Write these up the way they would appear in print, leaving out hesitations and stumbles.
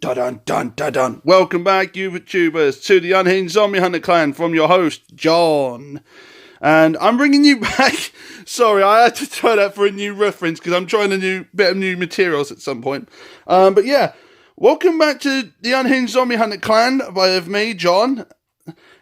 Dun dun dun dun. Welcome back, YouTubers, to the Unhinged Zombie Hunter Clan from your host, John. And I'm bringing you back. Sorry, I had to try that for a new reference because I'm trying a new bit of new materials at some point. But yeah, welcome back to the Unhinged Zombie Hunter Clan by me, John,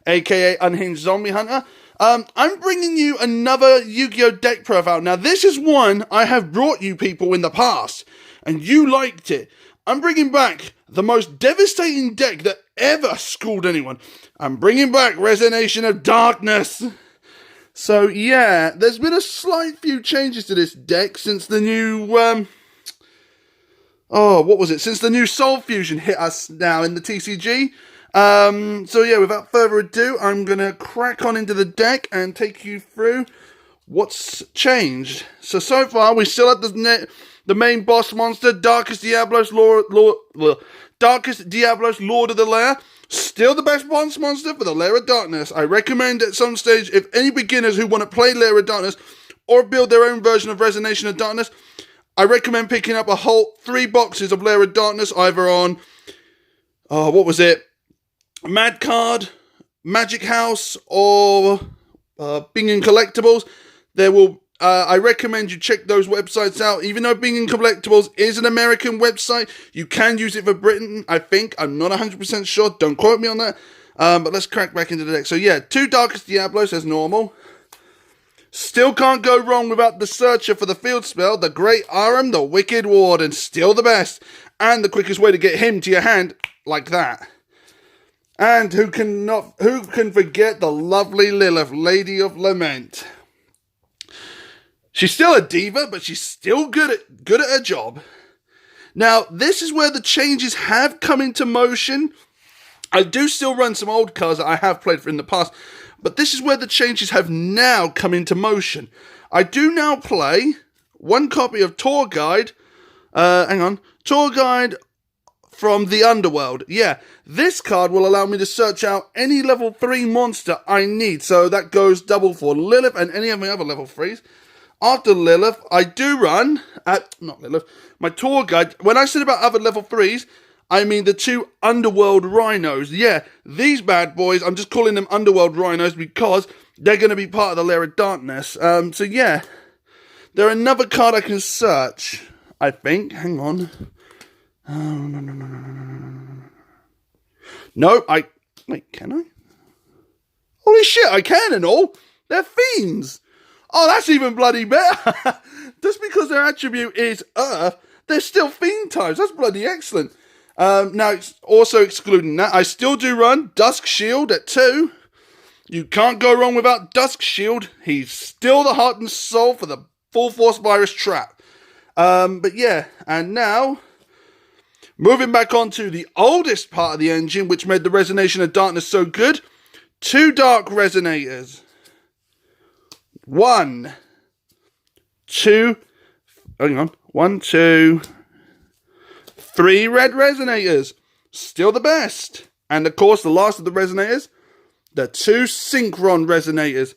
aka Unhinged Zombie Hunter. I'm bringing you another Yu-Gi-Oh! Deck profile. Now, this is one I have brought you people in the past, and you liked it. I'm bringing back the most devastating deck that ever schooled anyone. I'm bringing back Resonation of Darkness. So, yeah, there's been a slight few changes to this deck since the new, Since the new Soul Fusion hit us now in the TCG. So yeah, without further ado, I'm going to crack on into the deck and take you through what's changed. So far, we still have the main boss monster, Darkest Diablos, Lord of the Lair. Still the best boss monster for the Lair of Darkness. I recommend at some stage, if any beginners who want to play Lair of Darkness or build their own version of Resonation of Darkness, I recommend picking up a whole 3 boxes of Lair of Darkness, either on, Mad Card, Magic House, or Bing and Collectibles. I recommend you check those websites out. Even though Bing and Collectibles is an American website, you can use it for Britain, I think. I'm not 100% sure. Don't quote me on that. But let's crack back into the deck. So yeah, 2 Darkest Diablos as normal. Still can't go wrong without the Searcher for the field spell, the Great Aram, the Wicked Warden. Still the best. And the quickest way to get him to your hand, like that. And who can forget the lovely Lilith, Lady of Lament? She's still a diva, but she's still good at her job. Now, this is where the changes have come into motion. I do still run some old cards that I have played for in the past, but this is where the changes have now come into motion. I do now play 1 copy of Tour Guide. Tour Guide from the Underworld. Yeah, this card will allow me to search out any level 3 monster I need. So that goes double for Lilith and any of my other level 3s. After Lilith, I do run, my Tour Guide. When I said about other level 3s, I mean the 2 Underworld Rhinos. Yeah, these bad boys, I'm just calling them Underworld Rhinos because they're going to be part of the Lair of Darkness. So yeah, they're another card I can search, I think. Hang on. No, wait, can I? Holy shit, I can and all. They're fiends. Oh, that's even bloody better. Just because their attribute is Earth, they're still fiend types. That's bloody excellent. Now, it's also excluding that, I still do run Dusk Shield at 2. You can't go wrong without Dusk Shield. He's still the heart and soul for the Full Force Virus Trap. But yeah, and now, moving back on to the oldest part of the engine, which made the Resonation of Darkness so good. 2 Dark Resonators. 1, 2, 3 Red Resonators. Still the best. And of course, the last of the Resonators, the 2 Synchron Resonators.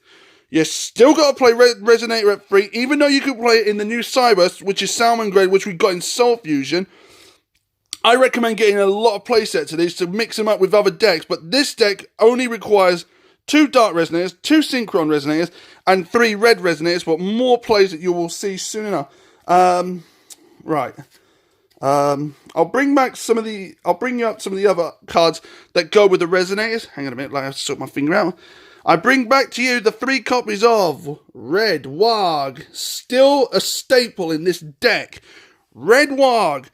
You still got to play Red Resonator at 3, even though you could play it in the new Cybers, which is Salmon Grade, which we got in Soul Fusion. I recommend getting a lot of playsets of these to mix them up with other decks, but this deck only requires 2 Dark Resonators, 2 Synchron Resonators, and 3 Red Resonators, but more plays that you will see soon enough. Right. I'll bring you up some of the other cards that go with the Resonators. Hang on a minute, I have to sort my finger out. I bring back to you the 3 copies of Red Warg. Still a staple in this deck. Red Warg.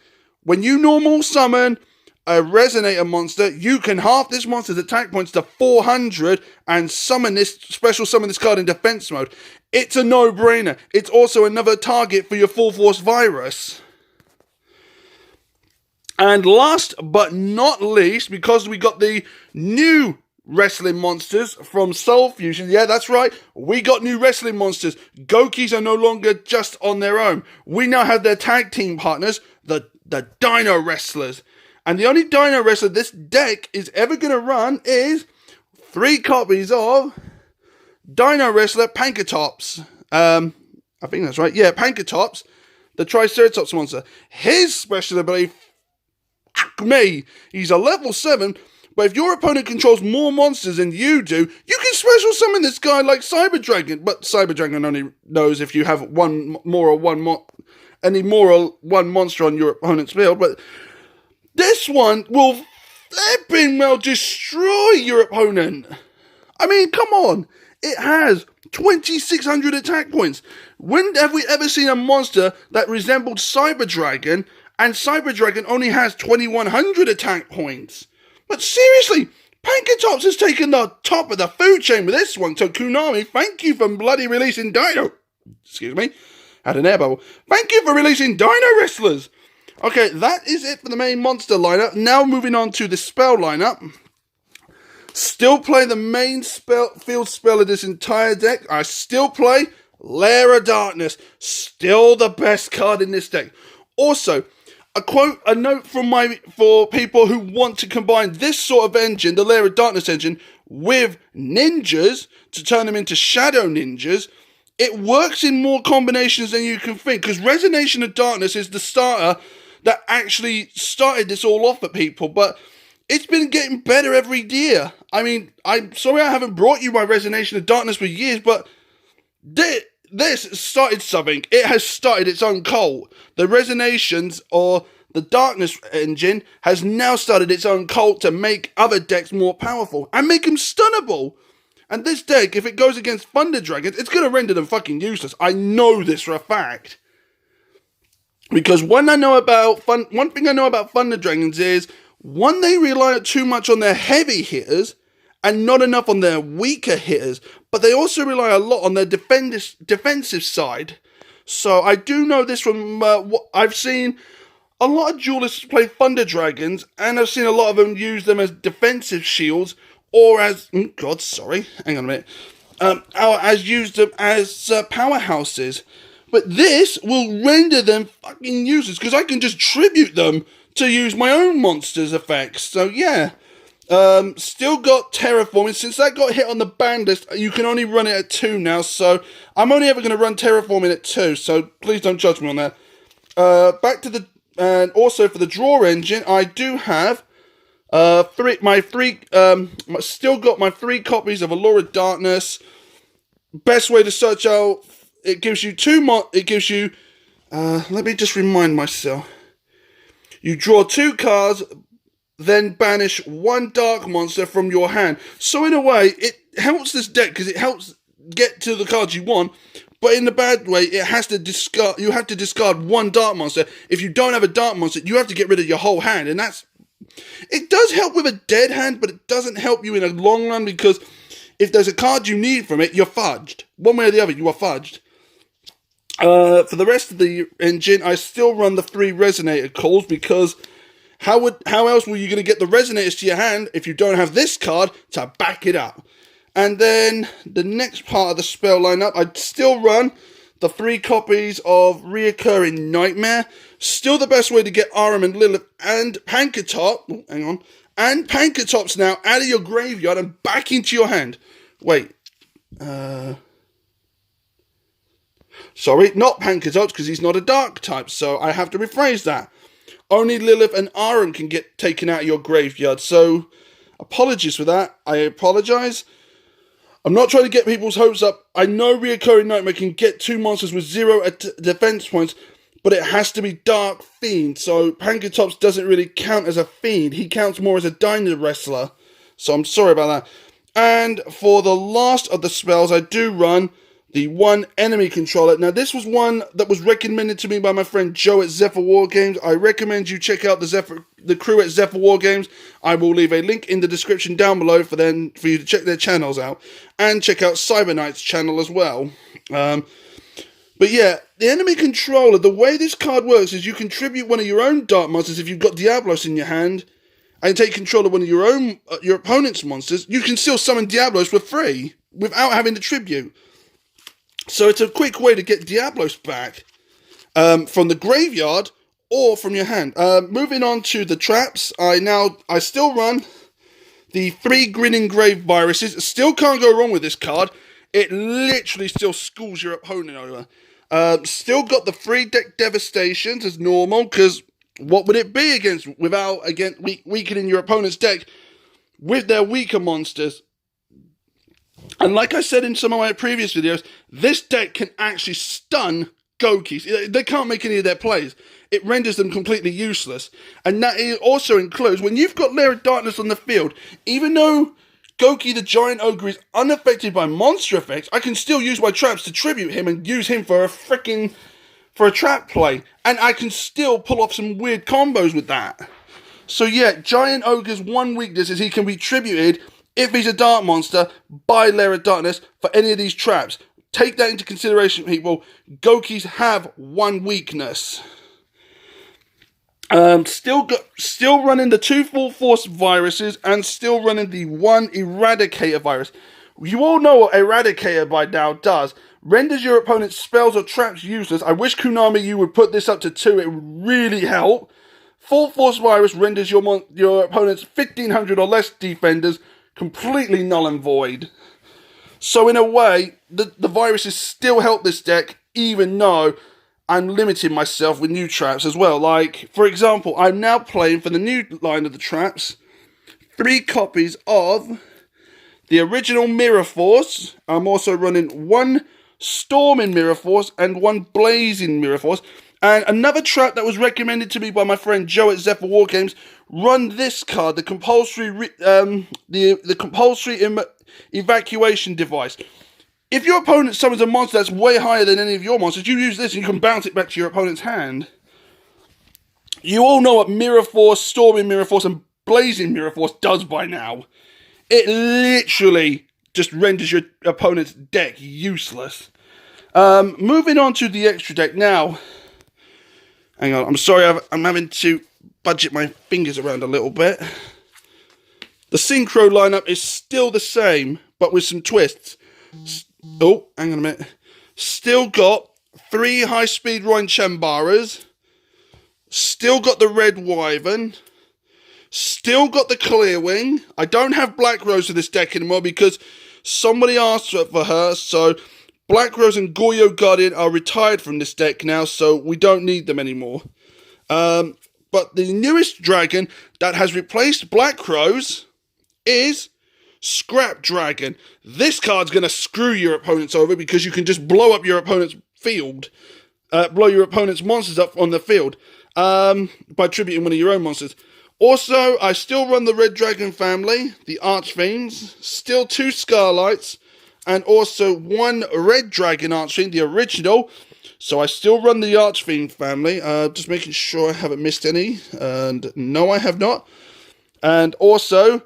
When you normal summon a Resonator monster, you can half this monster's attack points to 400 and summon this card in defense mode. It's a no-brainer. It's also another target for your Full Force Virus. And last but not least, because we got the new wrestling monsters from Soul Fusion. Yeah, that's right. We got new wrestling monsters. Gokis are no longer just on their own. We now have their tag team partners, the Dino Wrestlers. And the only Dino Wrestler this deck is ever going to run is 3 copies of Dino Wrestler Pankatops. I think that's right. Yeah, Pankatops, the Triceratops monster. His special ability fuck me. He's a level 7, but if your opponent controls more monsters than you do, you can special summon this guy like Cyber Dragon. But Cyber Dragon only knows if you have one monster on your opponent's field. But this one will flipping well destroy your opponent. I mean, come on. It has 2,600 attack points. When have we ever seen a monster that resembled Cyber Dragon, and Cyber Dragon only has 2,100 attack points? But seriously, Pankatops has taken the top of the food chain with this one. So Konami, thank you for bloody releasing Dino. Excuse me, had an air bubble. Thank you for releasing Dino Wrestlers. Okay, that is it for the main monster lineup. Now moving on to the spell lineup. Still play the main field spell of this entire deck. I still play Lair of Darkness. Still the best card in this deck. Also, a note for people who want to combine this sort of engine, the Lair of Darkness engine, with ninjas to turn them into shadow ninjas. It works in more combinations than you can think, because Resonation of Darkness is the starter that actually started this all off at people, but it's been getting better every year. I mean, I'm sorry I haven't brought you my Resonation of Darkness for years, but this started something. It has started its own cult. The Resonations, or the Darkness engine, has now started its own cult to make other decks more powerful and make them stunnable. And this deck, if it goes against Thunder Dragons, it's going to render them fucking useless. I know this for a fact. Because one thing I know about Thunder Dragons is, one, they rely too much on their heavy hitters and not enough on their weaker hitters, but they also rely a lot on their defensive side. So I do know this from what I've seen. A lot of duelists play Thunder Dragons, and I've seen a lot of them use them as defensive shields, or as hang on a minute, as use them as powerhouses. But this will render them fucking useless, because I can just tribute them to use my own monsters' effects. So yeah, still got Terraforming. Since that got hit on the ban list, you can only run it at 2 now, so I'm only ever going to run Terraforming at 2, so please don't judge me on that. Back to and also for the draw engine, I do have still got my 3 copies of Allure of Darkness. Best way to search out, it gives you let me just remind myself. You draw 2 cards, then banish 1 dark monster from your hand. So in a way, it helps this deck because it helps get to the cards you want. But in the bad way, you have to discard 1 dark monster. If you don't have a dark monster, you have to get rid of your whole hand. And it does help with a dead hand, but it doesn't help you in a long run, because if there's a card you need from it, you're fudged. One way or the other, you are fudged. For the rest of the engine, I still run the 3 resonator calls, because how else were you going to get the resonators to your hand if you don't have this card to back it up? And then the next part of the spell lineup, I'd still run the 3 copies of Reoccurring Nightmare. Still the best way to get Aram and Lilith and Pankatop. And Pankatops now out of your graveyard and back into your hand. Wait. Sorry, not Pankatops, because he's not a dark type, so I have to rephrase that. Only Lilith and Aram can get taken out of your graveyard, so apologies for that. I apologise. I'm not trying to get people's hopes up. I know Reoccurring Nightmare can get 2 monsters with 0 defense points, but it has to be Dark Fiend, so Pankatops doesn't really count as a Fiend. He counts more as a Dino Wrestler, so I'm sorry about that. And for the last of the spells, I do run the 1 enemy controller. Now, this was one that was recommended to me by my friend Joe at Zephyr War Games. I recommend you check out the crew at Zephyr War Games. I will leave a link in the description down below for you to check their channels out. And check out Cyber Knight's channel as well. But yeah, the enemy controller, the way this card works is you contribute one of your own dark monsters if you've got Diablos in your hand, and take control of one of your opponent's monsters. You can still summon Diablos for free without having to tribute. So it's a quick way to get Diablos back from the graveyard or from your hand. Moving on to the traps, I still run the 3 Grinning Grave Viruses. Still can't go wrong with this card. It literally still schools your opponent over. Still got the 3 Deck Devastations as normal, because what would it be without weakening your opponent's deck with their weaker monsters? And like I said in some of my previous videos, this deck can actually stun Gokis. They can't make any of their plays. It renders them completely useless. And that also includes, when you've got Lair of Darkness on the field, even though Goki the Giant Ogre is unaffected by monster effects, I can still use my traps to tribute him and use him for a trap play. And I can still pull off some weird combos with that. So yeah, Giant Ogre's one weakness is he can be tributed, if he's a dark monster, by Lair of Darkness for any of these traps. Take that into consideration, people. Gokis have one weakness. Still running the 2 full force viruses and still running the 1 Eradicator virus. You all know what Eradicator by now does. Renders your opponent's spells or traps useless. I wish, Konami, you would put this up to 2. It would really help. Full force virus renders your opponent's 1500 or less defenders completely null and void. So in a way, the viruses still help this deck, even though I'm limiting myself with new traps as well. Like, for example, I'm now playing for the new line of the traps 3 copies of the original Mirror Force. I'm also running 1 Storming Mirror Force and 1 Blazing Mirror Force. And another trap that was recommended to me by my friend Joe at Zephyr Wargames, run this card, the compulsory evacuation device. If your opponent summons a monster that's way higher than any of your monsters, you use this and you can bounce it back to your opponent's hand. You all know what Mirror Force, Storming Mirror Force, and Blazing Mirror Force does by now. It literally just renders your opponent's deck useless. Moving on to the extra deck now. Hang on, I'm sorry, I'm having to budget my fingers around a little bit. The Synchro lineup is still the same, but with some twists. Oh, hang on a minute. Still got 3 high-speed Roin Chambaras. Still got the Red Wyvern. Still got the Clearwing. I don't have Black Rose for this deck anymore because somebody asked for her, so Black Rose and Goyo Guardian are retired from this deck now, so we don't need them anymore. But the newest dragon that has replaced Black Rose is Scrap Dragon. This card's going to screw your opponents over because you can just blow up your opponent's field. Blow your opponent's monsters up on the field by tributing one of your own monsters. Also, I still run the Red Dragon family, the Archfiends, still 2 Scarlights, and also 1 Red Dragon Archfiend, the original. So I still run the Archfiend family, just making sure I haven't missed any, and no, I have not. And also,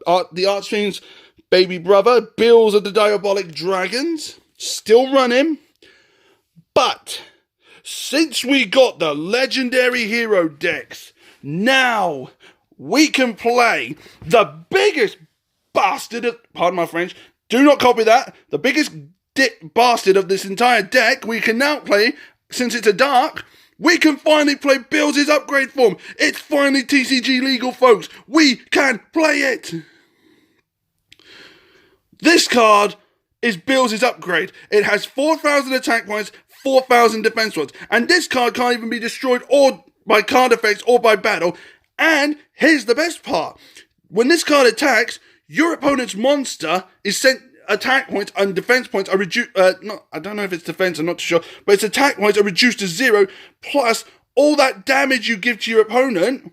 the Archfiend's baby brother, Bills of the Diabolic Dragons, still run him. But since we got the legendary hero decks, now we can play the biggest bastard of, pardon my French, do not copy that, the biggest bastard of this entire deck. We can now play, since it's a dark, we can finally play Bills' upgrade form. It's finally TCG legal, folks. We can play it. This card is Bills' upgrade. It has 4,000 attack points, 4,000 defense points. And this card can't even be destroyed or by card effects or by battle. And here's the best part. When this card attacks, your opponent's monster is sent attack points and defense points are reduced. I don't know if it's defense, I'm not too sure. But its attack points are reduced to 0. Plus, all that damage you give to your opponent,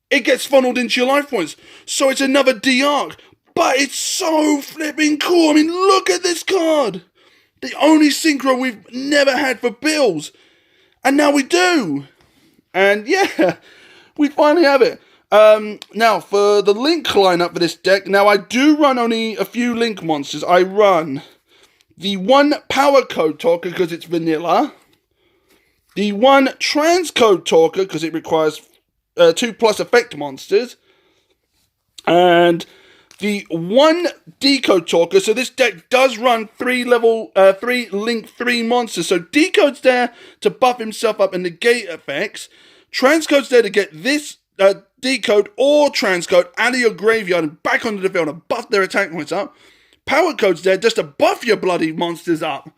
it gets funneled into your life points. So it's another D-Arc. But it's so flipping cool. I mean, look at this card. The only synchro we've never had for Bills. And now we do. And yeah, we finally have it. Now, for the Link lineup for this deck, now I do run only a few Link monsters. I run the 1 Power Code Talker because it's vanilla. The 1 Transcode Talker because it requires 2+ effect monsters. And the 1 Decode Talker, so this deck does run 3 Link 3 monsters. So Decode's there to buff himself up and negate effects. Transcode's there to get this Decode or Transcode out of your graveyard and back onto the field and buff their attack points up. Power Code's there just to buff your bloody monsters up.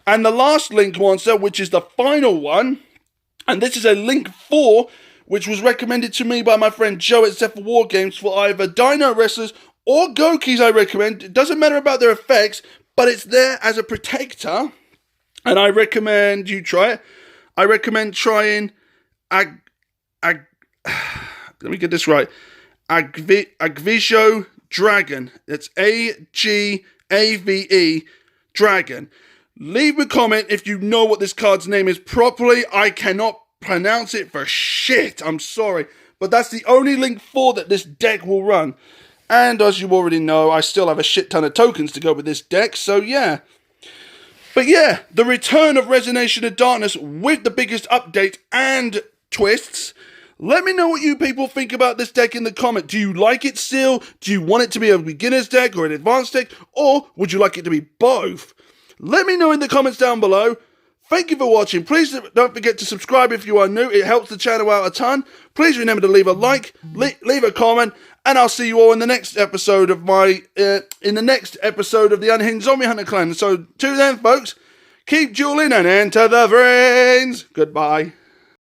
And the last Link monster, which is the final one, and this is a Link 4, which was recommended to me by my friend Joe at Zephyr War Games for either Dino Wrestlers or Gokis. I recommend. It doesn't matter about their effects, but it's there as a protector, and I recommend you try it. I recommend trying let me get this right. Agvisho Dragon. It's Agave Dragon. Leave a comment if you know what this card's name is properly. I cannot pronounce it for shit. I'm sorry. But that's the only link for that this deck will run. And as you already know, I still have a shit ton of tokens to go with this deck. So yeah. But yeah, the return of Resonation of Darkness with the biggest update and twists. Let me know what you people think about this deck in the comment. Do you like it still? Do you want it to be a beginner's deck or an advanced deck? Or would you like it to be both? Let me know in the comments down below. Thank you for watching. Please don't forget to subscribe if you are new. It helps the channel out a ton. Please remember to leave a like, leave a comment, and I'll see you all in the next episode of the Unhinged Zombie Hunter Clan. So, till then, folks, keep dueling and enter the brains. Goodbye.